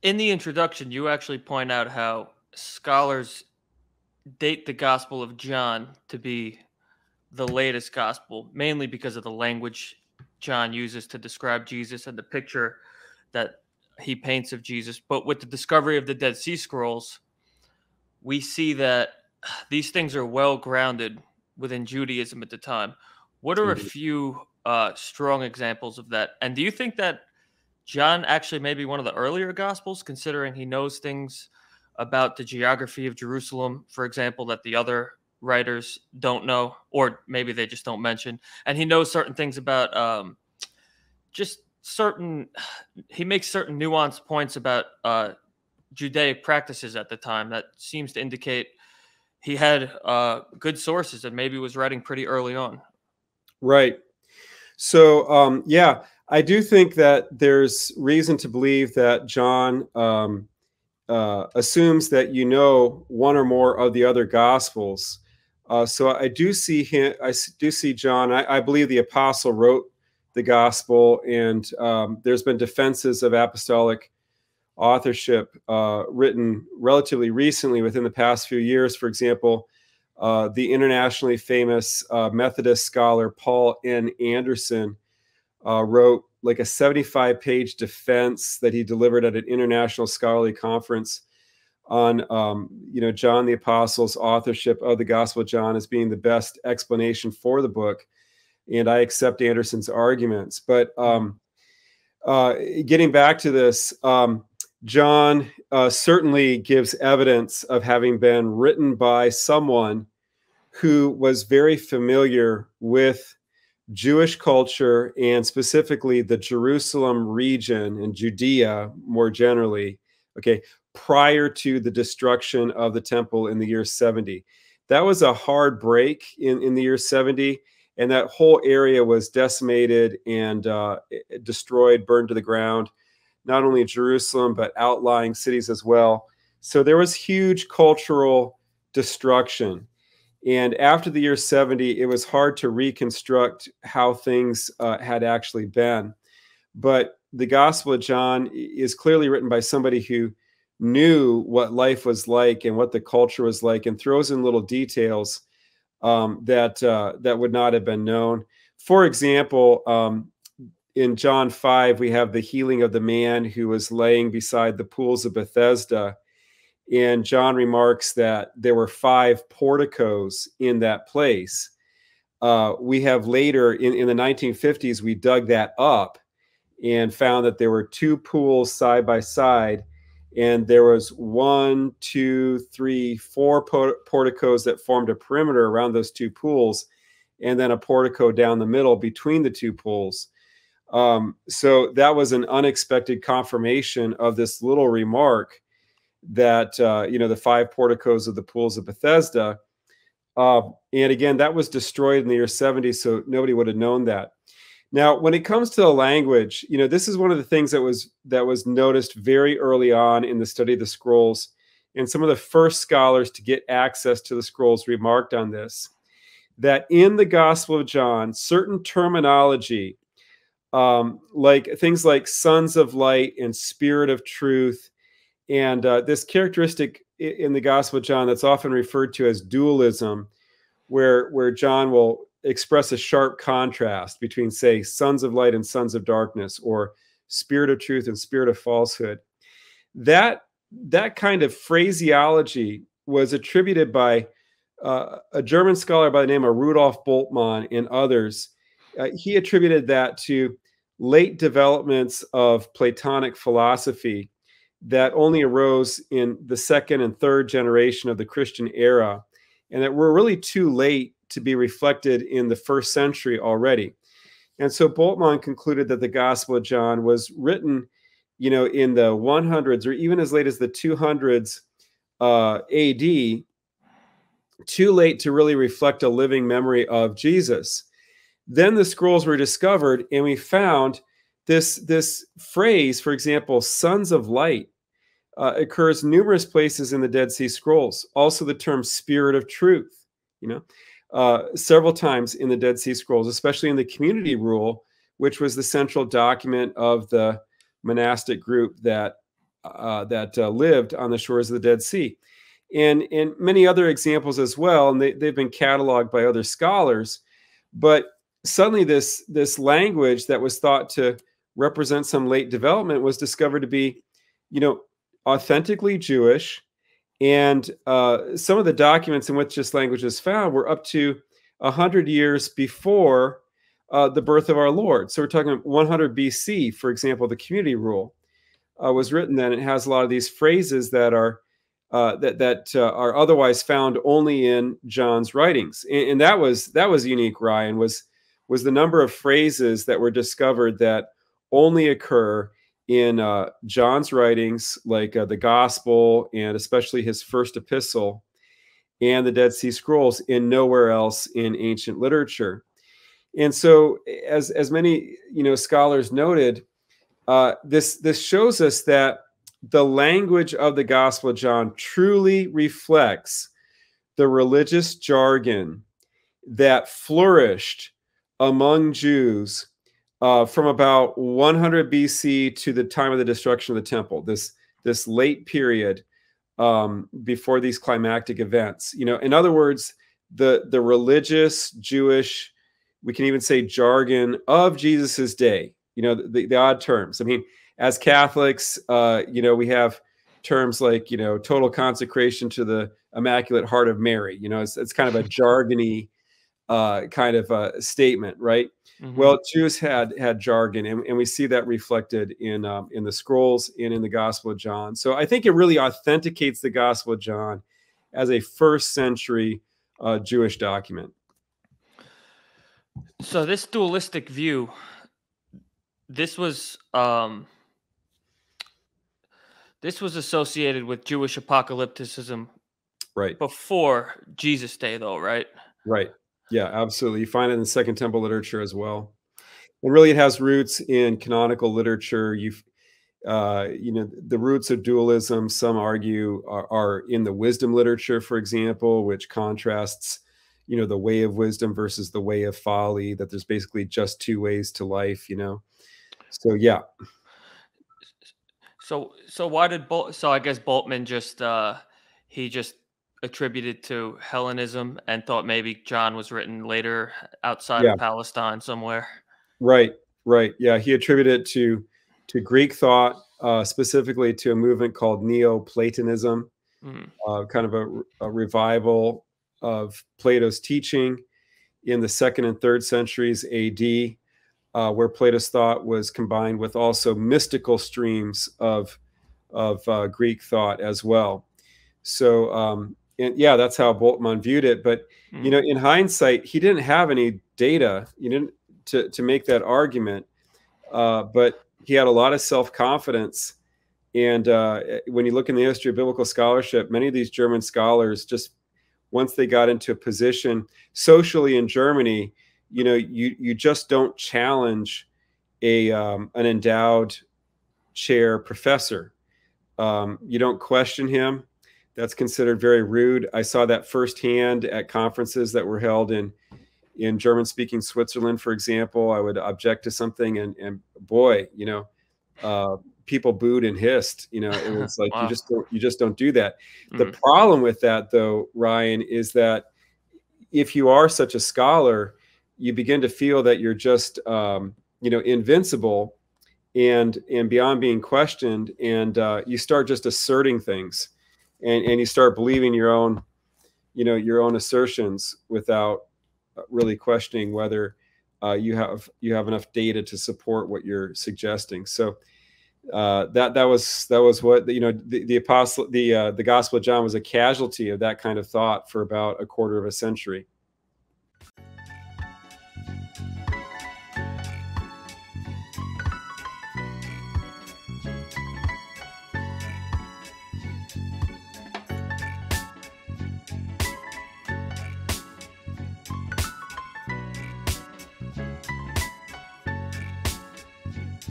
in the introduction, you actually point out how scholars date the Gospel of John to be the latest gospel, mainly because of the language John uses to describe Jesus and the picture that he paints of Jesus. But with the discovery of the Dead Sea Scrolls, we see that these things are well grounded within Judaism at the time. What are a Mhm. few strong examples of that? And do you think that John actually may be one of the earlier gospels, considering he knows things about the geography of Jerusalem, for example, that the other writers don't know, or maybe they just don't mention, and he knows certain things about just certain. He makes certain nuanced points about Judaic practices at the time that seems to indicate he had good sources and maybe was writing pretty early on. Right. So, yeah, I do think that there's reason to believe that John assumes that you know one or more of the other Gospels. So I do see him. Do see John. I believe the apostle wrote the Gospel, and there's been defenses of apostolic authorship written relatively recently, within the past few years. For example, the internationally famous Methodist scholar Paul N. Anderson wrote like a 75-page defense that he delivered at an international scholarly conference on, John the Apostle's authorship of the Gospel of John as being the best explanation for the book. And I accept Anderson's arguments. But getting back to this, John certainly gives evidence of having been written by someone who was very familiar with Jewish culture, and specifically the Jerusalem region and Judea more generally, okay, prior to the destruction of the temple in the year 70. That was a hard break in the year 70, and that whole area was decimated and destroyed, burned to the ground, not only Jerusalem, but outlying cities as well. So there was huge cultural destruction. And after the year 70, it was hard to reconstruct how things had actually been. But the Gospel of John is clearly written by somebody who knew what life was like and what the culture was like, and throws in little details that would not have been known. For example, in John 5, we have the healing of the man who was laying beside the pools of Bethesda. And John remarks that there were 5 porticos in that place. We have later, in the 1950s, we dug that up and found that there were 2 pools side by side. And there was 1, 2, 3, 4 porticos that formed a perimeter around those 2 pools, and then a portico down the middle between the 2 pools. So that was an unexpected confirmation of this little remark that, the 5 porticos of the pools of Bethesda. And again, that was destroyed in the year 70, so nobody would have known that. Now, when it comes to the language, this is one of the things that was noticed very early on in the study of the scrolls. And some of the first scholars to get access to the scrolls remarked on this, that in the Gospel of John, certain terminology, like things like sons of light and spirit of truth, and this characteristic in the Gospel of John that's often referred to as dualism, where John will express a sharp contrast between, say, sons of light and sons of darkness, or spirit of truth and spirit of falsehood. That kind of phraseology was attributed by a German scholar by the name of Rudolf Bultmann and others. He attributed that to late developments of Platonic philosophy that only arose in the 2nd and 3rd generation of the Christian era, and that were really too late to be reflected in the 1st century already. And so Bultmann concluded that the Gospel of John was written, in the 100s or even as late as the 200s AD, too late to really reflect a living memory of Jesus. Then the scrolls were discovered, and we found this phrase, for example, sons of light, occurs numerous places in the Dead Sea Scrolls. Also the term spirit of truth, several times in the Dead Sea Scrolls, especially in the community rule, which was the central document of the monastic group that that lived on the shores of the Dead Sea, and many other examples as well. And they've been cataloged by other scholars. But suddenly, this language that was thought to represent some late development was discovered to be, authentically Jewish. And some of the documents in which this language is found were up to 100 years before the birth of our Lord. So we're talking 100 BC, for example. The community rule was written then. It has a lot of these phrases that are are otherwise found only in John's writings, and that was unique. Ryan, was the number of phrases that were discovered that only occur in John's writings, like the Gospel and especially his first epistle and the Dead Sea Scrolls, and nowhere else in ancient literature. And so, as many scholars noted, this shows us that the language of the Gospel of John truly reflects the religious jargon that flourished among Jews from about 100 BC to the time of the destruction of the temple. This late period before these climactic events. In other words, the religious Jewish, we can even say, jargon of Jesus's day. The odd terms. I mean, as Catholics, we have terms like, total consecration to the Immaculate Heart of Mary. It's kind of a jargony kind of a statement, right? Mm-hmm. Well, Jews had jargon, and we see that reflected in the scrolls and in the Gospel of John. So I think it really authenticates the Gospel of John as a first century Jewish document. So this dualistic view, this was associated with Jewish apocalypticism, right, before Jesus' day, though, right? Right. Yeah, absolutely. You find it in Second Temple literature as well, and really, it has roots in canonical literature. The roots of dualism, some argue, are in the wisdom literature, for example, which contrasts, the way of wisdom versus the way of folly. That there's basically just two ways to life. So yeah. So why did so I guess Boltman just attributed to Hellenism and thought maybe John was written later outside of Palestine somewhere. Right. Yeah, he attributed it to Greek thought, specifically to a movement called Neoplatonism, kind of a revival of Plato's teaching in the 2nd and 3rd centuries AD. Where Plato's thought was combined with also mystical streams of Greek thought as well. So, that's how Boltman viewed it. But in hindsight, he didn't have any data, to make that argument. But he had a lot of self-confidence. And when you look in the history of biblical scholarship, many of these German scholars, just once they got into a position socially in Germany, you just don't challenge an endowed chair professor. You don't question him. That's considered very rude. I saw that firsthand at conferences that were held in German-speaking Switzerland, for example. I would object to something, and boy, people booed and hissed. It was like, wow. you just don't do that. Mm-hmm. The problem with that, though, Ryan, is that if you are such a scholar, you begin to feel that you're just, invincible and beyond being questioned, and you start just asserting things, and you start believing your own assertions without really questioning whether you have enough data to support what you're suggesting. So that was what the Gospel of John was a casualty of that kind of thought for about a quarter of a century.